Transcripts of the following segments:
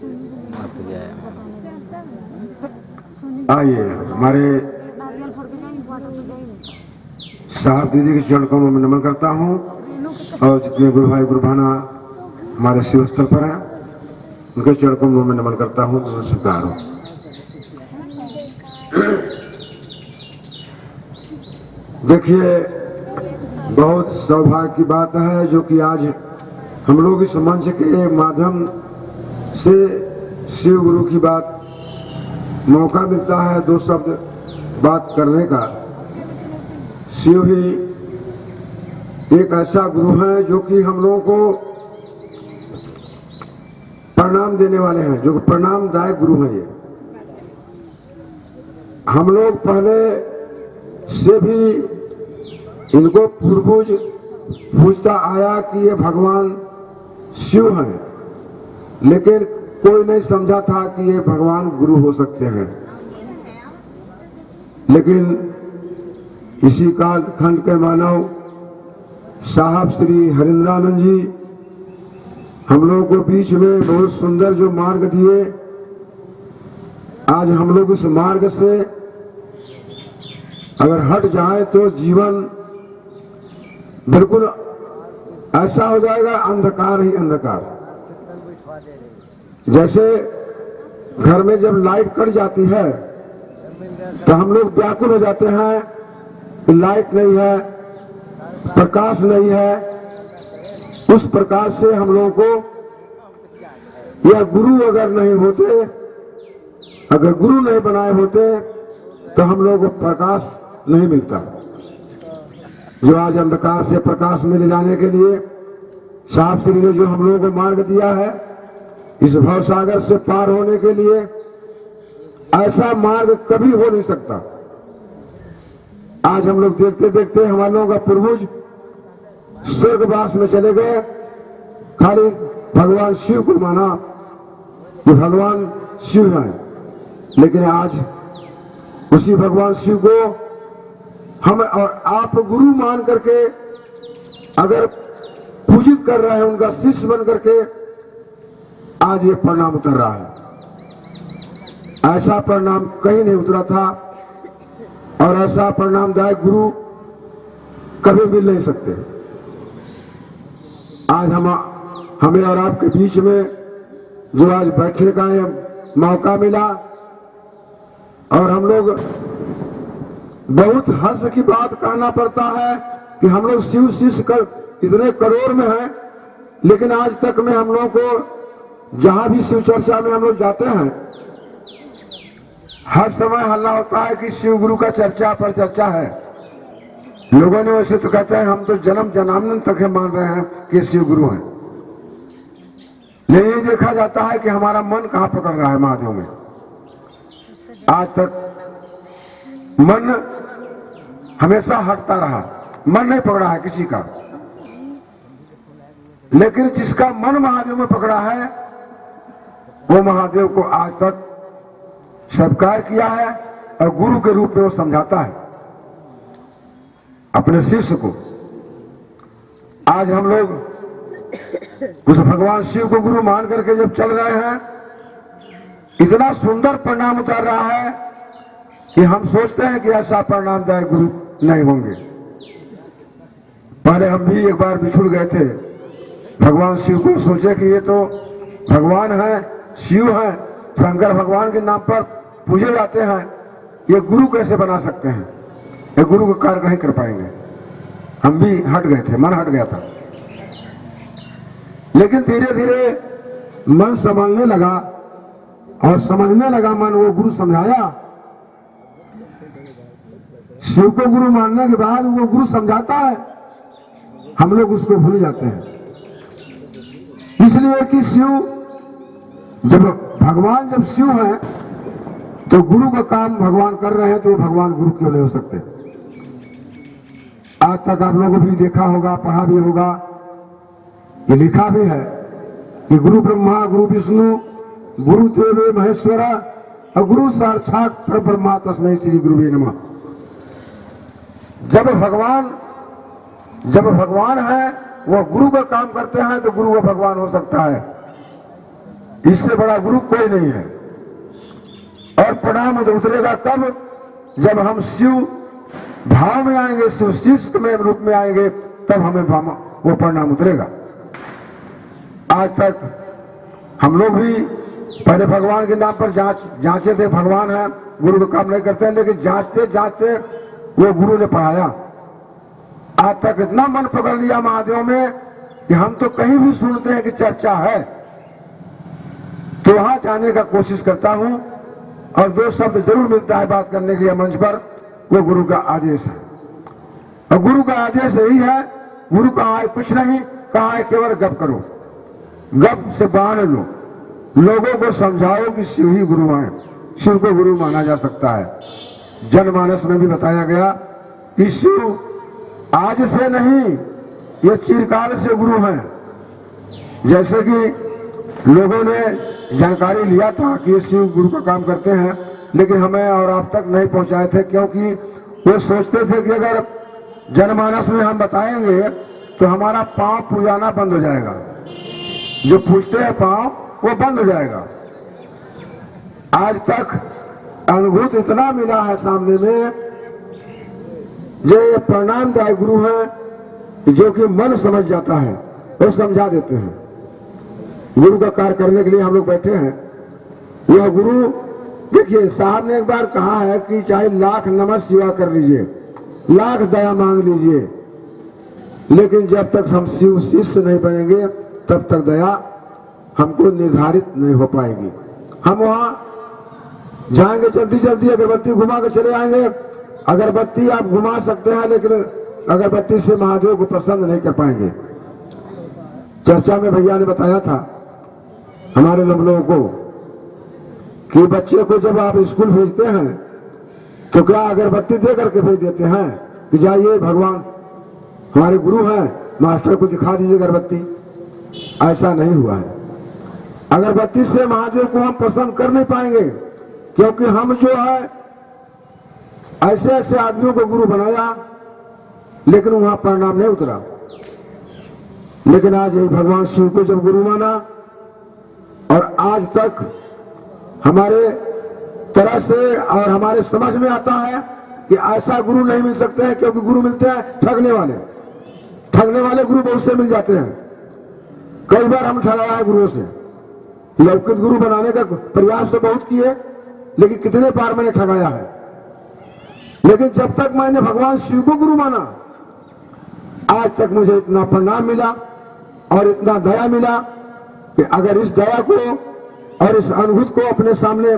मस्त गया है। आइए हमारे साहब दीदी के चरण को मैं नमन करता हूँ और जितने गुरु भाई गुरु बहना हमारे शिव स्थल पर हैं उनके चरण को मैं नमन करता हूँ, नमस्कार हो। देखिए बहुत सौभाग्य की बात है जो कि आज हम लोग इस मंच के माध्यम से शिव गुरु की बात मौका मिलता है दो शब्द बात करने का। शिव ही एक ऐसा गुरु है जो कि हम लोगों को प्रणाम देने वाले हैं, जो प्रणामदायक गुरु हैं। ये हम लोग पहले से भी इनको पूर्वज पूछता आया कि ये भगवान शिव हैं, लेकिन कोई नहीं समझा था कि ये भगवान गुरु हो सकते हैं। लेकिन इसी कालखंड के मानव साहब श्री हरिंद्रानंद जी हम लोगों को बीच में बहुत सुंदर जो मार्ग दिए, आज हम लोग उस मार्ग से अगर हट जाए तो जीवन बिल्कुल ऐसा हो जाएगा अंधकार ही अंधकार। जैसे घर में जब लाइट कट जाती है तो हम लोग व्याकुल हो जाते हैं कि लाइट नहीं है, प्रकाश नहीं है। उस प्रकार से हम लोगों को यह गुरु अगर नहीं होते, अगर गुरु नहीं बनाए होते तो हम लोगों को प्रकाश नहीं मिलता। जो आज अंधकार से प्रकाश में ले जाने के लिए साहब श्री ने जो हम लोगों को मार्ग दिया है, इस भवसागर से पार होने के लिए ऐसा मार्ग कभी हो नहीं सकता। आज हम लोग देखते देखते हमारे लोगों का पूर्वज स्वर्गवास में चले गए, खाली भगवान शिव को माना कि भगवान शिव हैं। लेकिन आज उसी भगवान शिव को हम और आप गुरु मान करके अगर पूजित कर रहे हैं, उनका शिष्य बन करके आज ये परिणाम उतर रहा है। ऐसा परिणाम कहीं नहीं उतरा था और ऐसा परिणामदायक गुरु कभी मिल नहीं सकते। आज हमें और आपके बीच में जो आज बैठने का मौका मिला और हम लोग बहुत हर्ष की बात कहना पड़ता है कि हम लोग शिव शिष्य कर इतने करोड़ में हैं, लेकिन आज तक में हम लोग को जहां भी शिव चर्चा में हम लोग जाते हैं हर समय हल्ला होता है कि शिव गुरु का चर्चा पर चर्चा है। लोगों ने वैसे तो कहते हैं हम तो जन्म जन्मांतर तक मान रहे हैं कि शिव गुरु हैं, लेकिन ये देखा जाता है कि हमारा मन कहां पकड़ रहा है महादेव में। आज तक मन हमेशा हटता रहा, मन नहीं पकड़ा है किसी का, लेकिन जिसका मन महादेव में पकड़ा है वो महादेव को आज तक स्वीकार किया है और गुरु के रूप में वो समझाता है अपने शिष्य को। आज हम लोग उस भगवान शिव को गुरु मान करके जब चल रहे हैं, इतना सुंदर परिणाम उतर रहा है कि हम सोचते हैं कि ऐसा परिणामदायक गुरु नहीं होंगे। पहले हम भी एक बार बिछुड़ गए थे भगवान शिव को, सोचे कि ये तो भगवान है, शिव है, शंकर भगवान के नाम पर पूजे जाते हैं, ये गुरु कैसे बना सकते हैं, ये गुरु का कार्य नहीं कर पाएंगे। हम भी हट गए थे, मन हट गया था। लेकिन धीरे धीरे मन संभलने लगा और समझने लगा मन, वो गुरु समझाया। शिव को गुरु मानने के बाद वो गुरु समझाता है, हम लोग उसको भूल जाते हैं। इसलिए कि शिव जब भगवान जब शिव है तो गुरु का काम भगवान कर रहे हैं, तो भगवान गुरु क्यों नहीं हो सकते। आज तक आप लोगों को भी देखा होगा, पढ़ा भी होगा, ये लिखा भी है कि गुरु ब्रह्मा गुरु विष्णु गुरु देव महेश्वरा और गुरु साक्षात परब्रह्मा तस्मै श्री गुरुवे नमः। जब भगवान है वो गुरु का काम करते हैं तो गुरु वो भगवान हो सकता है। इससे बड़ा गुरु कोई नहीं है। और प्रणाम उतरेगा कब? जब हम शिव भाव में आएंगे, शिव शिष्ट में रूप में आएंगे, तब हमें वो प्रणाम उतरेगा। आज तक हम लोग भी पहले भगवान के नाम पर जांचे थे, भगवान है, गुरु का काम नहीं करते हैं, लेकिन जांचते जांचते वो गुरु ने पढ़ाया। आज तक इतना मन पकड़ लिया महादेव में कि हम तो कहीं भी सुनते हैं कि चर्चा है तो वहां जाने का कोशिश करता हूं, और 2 शब्द जरूर मिलता है बात करने के लिए मंच पर, वो गुरु का आदेश है। और गुरु का आदेश यही है, गुरु कहा है कुछ नहीं, कहा है केवल गप करो, गप से बांध लो, लोगों को समझाओ कि शिव ही गुरु हैं, शिव को गुरु माना जा सकता है। जनमानस में भी बताया गया कि शिव आज से नहीं, ये चिरकाल से गुरु हैं। जैसे कि लोगों ने जानकारी लिया था कि ये शिव गुरु का काम करते हैं, लेकिन हमें और आप तक नहीं पहुंचाए थे, क्योंकि वो सोचते थे कि अगर जनमानस में हम बताएंगे तो हमारा पांव पूजाना बंद हो जाएगा, जो पूछते हैं पांव वो बंद हो जाएगा। आज तक अनुभूत इतना मिला है सामने में, जो ये प्रणामदायक गुरु हैं जो कि मन समझ जाता है और समझा देते हैं। गुरु का कार्य करने के लिए हम लोग बैठे हैं। यह गुरु देखिए, साहब ने एक बार कहा है कि चाहे लाख नमः शिवा कर लीजिए, लाख दया मांग लीजिए, लेकिन जब तक हम शिव शिष्य नहीं बनेंगे तब तक दया हमको निर्धारित नहीं हो पाएगी। हम वहां जाएंगे जल्दी जल्दी, अगरबत्ती घुमा के चले आएंगे। अगरबत्ती आप घुमा सकते हैं, लेकिन अगरबत्ती से महादेव को प्रसन्न नहीं कर पाएंगे। चर्चा में भैया ने बताया था हमारे लोगों को कि बच्चे को जब आप स्कूल भेजते हैं तो क्या अगरबत्ती दे करके भेज देते हैं कि जाइए भगवान हमारे गुरु हैं, मास्टर को दिखा दीजिए अगरबत्ती? ऐसा नहीं हुआ है। अगरबत्ती से महादेव को हम पसंद कर नहीं पाएंगे, क्योंकि हम जो है ऐसे ऐसे आदमियों को गुरु बनाया, लेकिन वहां परिणाम नहीं उतरा। लेकिन आज यही भगवान शिव को जब गुरु माना, और आज तक हमारे तरह से और हमारे समझ में आता है कि ऐसा गुरु नहीं मिल सकते हैं, क्योंकि गुरु मिलते हैं ठगने वाले। ठगने वाले गुरु बहुत से मिल जाते हैं। कई बार हम ठगाया है गुरुओं से, लौकिक गुरु बनाने का प्रयास तो बहुत किए, लेकिन कितने बार मैंने ठगाया है। लेकिन जब तक मैंने भगवान शिव को गुरु माना, आज तक मुझे इतना परिणाम मिला और इतना दया मिला कि अगर इस दया को और इस अनुभूत को अपने सामने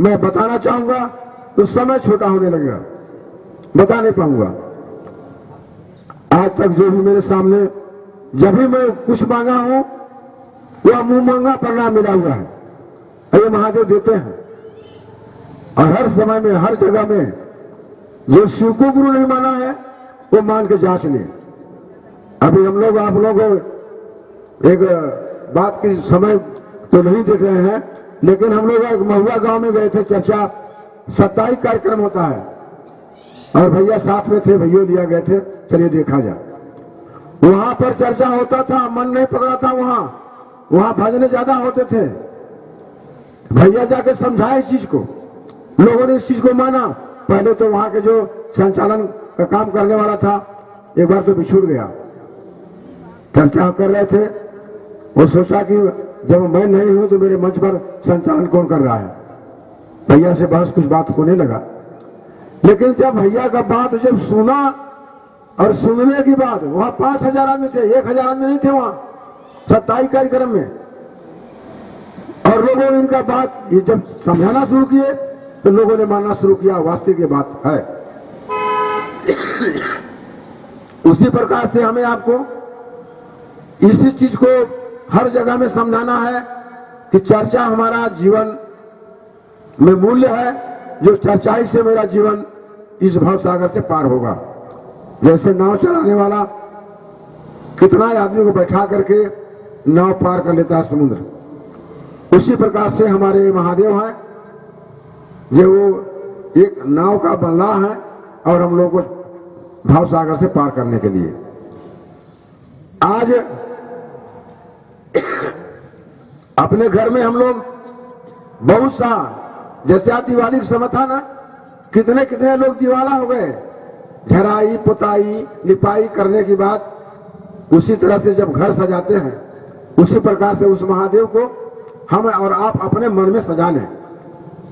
मैं बताना चाहूंगा तो समय छोटा होने लगेगा, बता नहीं पाऊंगा। आज तक जो भी मेरे सामने जब भी मैं कुछ मांगा हूं, वह मुंह मांगा परिणाम मिला हुआ है। ये महादेव देते हैं, और हर समय में हर जगह में जो शिव को गुरु नहीं माना है वो मान के जांच ले। अभी हम लोग आप लोग एक बात की समय तो नहीं देख रहे हैं, लेकिन हम लोग एक महुआ गांव में गए थे, चर्चा 27 कार्यक्रम होता है, और भैया साथ में थे, भैया लिया गए थे, चलिए देखा जाए। वहां पर चर्चा होता था, मन नहीं पकड़ा था, वहां भजने ज्यादा होते थे। भैया जाके समझाए इस चीज को, लोगों ने इस चीज को माना। पहले तो वहां के जो संचालन का काम करने वाला था, एक बार तो बिछुड़ गया। चर्चा कर रहे थे, वो सोचा कि जब मैं नहीं हूं तो मेरे मंच पर संचालन कौन कर रहा है। भैया से बहस कुछ बात होने लगा, लेकिन जब भैया का बात जब सुना, और सुनने की बात, वहां 5000 आदमी थे, 1000 आदमी नहीं थे वहां 27 कार्यक्रम में। और लोगों ने इनका बात ये जब समझाना शुरू किए तो लोगों ने मानना शुरू किया, वास्तविक ये बात है। उसी प्रकार से हमें आपको इसी चीज को हर जगह में समझाना है कि चर्चा हमारा जीवन में मूल्य है, जो चर्चाई से मेरा जीवन इस भव सागर से पार होगा। जैसे नाव चलाने वाला कितना आदमी को बैठा करके नाव पार कर लेता है समुद्र, उसी प्रकार से हमारे महादेव हैं, जो वो एक नाव का बल्ला है, और हम लोगों को भाव सागर से पार करने के लिए। आज अपने घर में हम लोग बहुत सा, जैसे आज दिवाली का समय था ना, कितने कितने लोग दिवाला हो गए। झराई पुताई लिपाई करने के बाद उसी तरह से जब घर सजाते हैं, उसी प्रकार से उस महादेव को हम और आप अपने मन में सजा लें।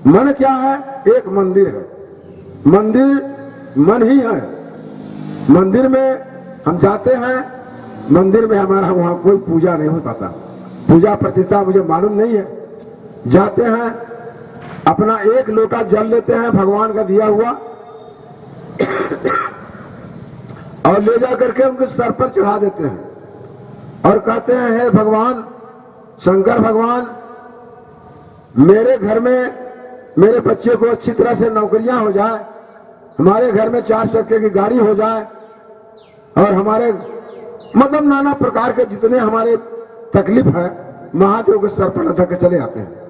मन क्या है? एक मंदिर है। मंदिर मन ही है। मंदिर में हम जाते हैं, मंदिर में हमारा वहां कोई पूजा नहीं हो पाता, पूजा प्रतिष्ठा मुझे मालूम नहीं है। जाते हैं, अपना एक लोटा जल लेते हैं भगवान का दिया हुआ और ले जा करके उनके सर पर चढ़ा देते हैं और कहते हैं, हे भगवान शंकर भगवान, मेरे घर में मेरे बच्चे को अच्छी तरह से नौकरियां हो जाए, हमारे घर में 4 चक्के की गाड़ी हो जाए और हमारे मतलब नाना प्रकार के जितने हमारे तकलीफ है महादेव के सर पर लटक के चले आते हैं।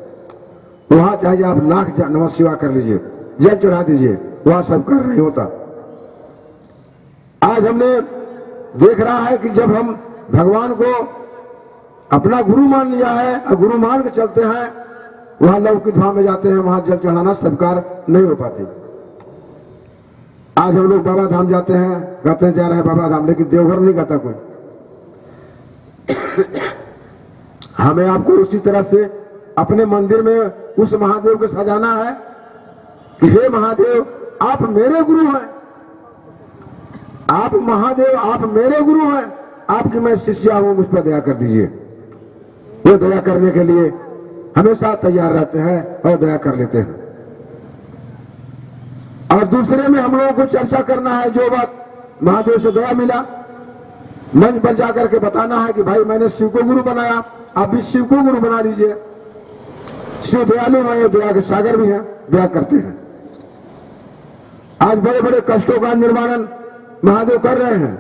वहां चाहे आप लाख नमः शिवाय कर लीजिए, जल चढ़ा दीजिए, वहां सब कर नहीं होता। आज हमने देख रहा है कि जब हम भगवान को अपना गुरु मान लिया है और गुरु मान के चलते हैं, वहां लौकिक धाम में जाते हैं, वहां जल चढ़ाना सत्कार नहीं हो पाती। आज हम लोग बाबा धाम जाते हैं, कहते हैं जा रहे हैं बाबा धाम, लेकिन देवघर नहीं कहता कोई। हमें आपको उसी तरह से अपने मंदिर में उस महादेव को सजाना है कि हे महादेव आप मेरे गुरु हैं, आप महादेव आप मेरे गुरु हैं, आपकी मैं शिष्या हूं, मुझ पर दया कर दीजिए। वो दया करने के लिए हमेशा तैयार रहते हैं और दया कर लेते हैं। और दूसरे में हम लोगों को चर्चा करना है, जो बात महादेव से दया मिला, मंच पर जाकर के बताना है कि भाई मैंने शिव को गुरु बनाया, आप भी शिव को गुरु बना लीजिए। शिव दयालु है, दया के सागर भी है, दया करते हैं। आज बड़े बड़े कष्टों का निर्माण महादेव कर रहे हैं।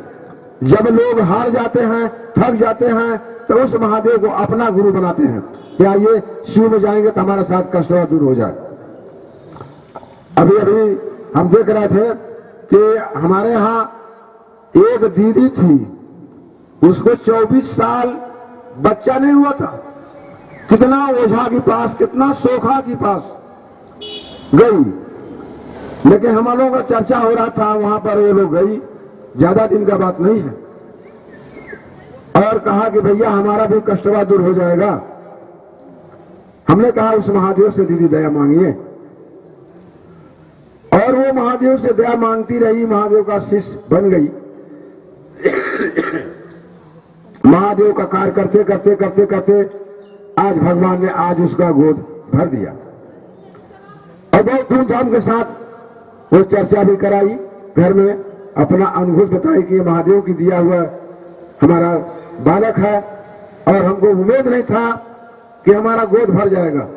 जब लोग हार जाते हैं, थक जाते हैं, तो उस महादेव को अपना गुरु बनाते हैं। क्या ये शिव में जाएंगे तो हमारा साथ कष्ट दूर हो जाए। अभी अभी हम देख रहे थे कि हमारे यहाँ एक दीदी थी, उसको 24 साल बच्चा नहीं हुआ था। कितना ओझा के पास, कितना सोखा के पास गई, लेकिन हम लोगों का चर्चा हो रहा था, वहां पर वो लोग गई, ज्यादा दिन का बात नहीं है, और कहा कि भैया हमारा भी कष्टवा दूर हो जाएगा। हमने कहा उस महादेव से दीदी दया मांगिए, और वो महादेव से दया मांगती रही, महादेव का शिष्य बन गई। महादेव का कार्य करते करते करते करते आज भगवान ने आज उसका गोद भर दिया और बहुत धूमधाम के साथ वो चर्चा भी कराई, घर में अपना अनुभव बताई कि महादेव की दिया हुआ हमारा बालक है और हमको उम्मीद नहीं था कि हमारा गोद भर जाएगा,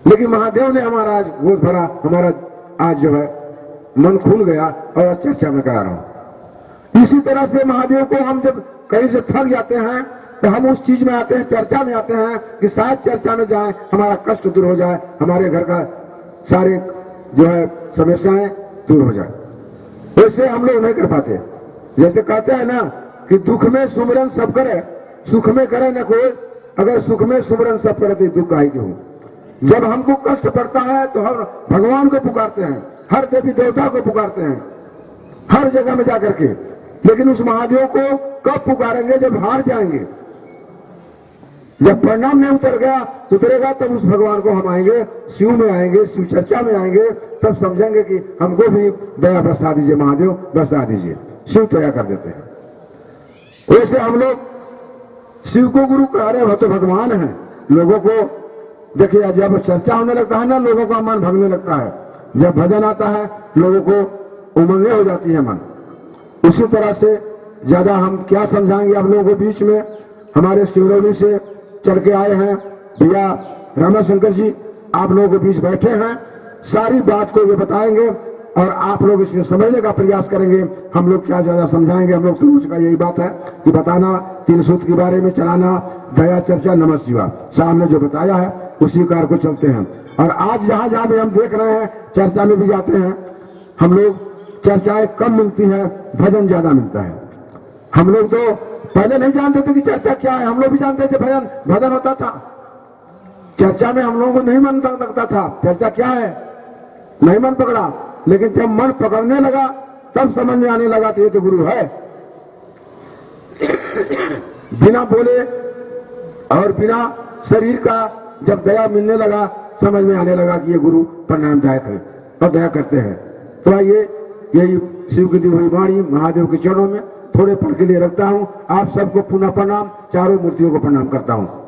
लेकिन महादेव ने हमारा आज गोद भरा। हमारा आज जो है मन खुल गया और चर्चा में करा रहा हूं। इसी तरह से महादेव को हम जब कहीं से थक जाते हैं तो हम उस चीज में आते हैं, चर्चा में आते हैं कि शायद चर्चा में जाए, हमारा कष्ट दूर हो जाए, हमारे घर का सारे जो है समस्याएं दूर हो जाए। वैसे हम लोग नहीं कर पाते। जैसे कहते हैं ना कि दुख में सुमरन सब करे, सुख में करे न कोई, अगर सुख में सुमरन सब करे तो दुख काहे क्यों। जब हमको कष्ट पड़ता है तो हम भगवान को पुकारते हैं, हर देवी देवता को पुकारते हैं, हर जगह में जाकर के, लेकिन उस महादेव को कब पुकारेंगे? जब हार जाएंगे, जब परिणाम नहीं उतरेगा तब उस भगवान को हम आएंगे, शिव में आएंगे, शिव चर्चा में आएंगे, तब समझेंगे कि हमको भी दया बरसा दीजिए, महादेव बरसा दीजिए। शिव दया कर देते हैं। वैसे हम लोग शिव को गुरु कह रहे हो तो भगवान है। लोगों को देखिए, जब चर्चा होने लगता है ना, लोगों का मन भगने लगता है, जब भजन आता है लोगों को उमंगे हो जाती है मन। उसी तरह से ज्यादा हम क्या समझाएंगे आप लोगों को। बीच में हमारे सिंगरौली से चल के आए हैं भैया रामाशंकर जी, आप लोगों के बीच बैठे हैं, सारी बात को ये बताएंगे और आप लोग इसको समझने का प्रयास करेंगे। हम लोग क्या ज्यादा समझाएंगे, हम लोग तो उसका यही बात है कि बताना, 3 सूत्र के बारे में चलाना, दया चर्चा नमः शिवाय, सामने जो बताया है उसी कार को चलते हैं। और आज जहां जहां भी हम देख रहे हैं, चर्चा में भी जाते हैं हम लोग, चर्चाएं कम मिलती है, भजन ज्यादा मिलता है। हम लोग तो पहले नहीं जानते थे कि चर्चा क्या है, हम लोग भी जानते थे भजन होता था, चर्चा में हम लोगों को नहीं मन लगता था, चर्चा क्या है, नहीं मन पकड़ा। लेकिन जब मन पकड़ने लगा तब समझ में आने लगा तो ये तो गुरु है। बिना बोले और बिना शरीर का जब दया मिलने लगा, समझ में आने लगा कि ये गुरु प्रणामदायक है और दया करते हैं। तो आइए, यही शिव की दी हुई वाणी महादेव के चरणों में थोड़े पल के लिए रखता हूँ। आप सबको पुनः प्रणाम, चारों मूर्तियों को प्रणाम करता हूँ।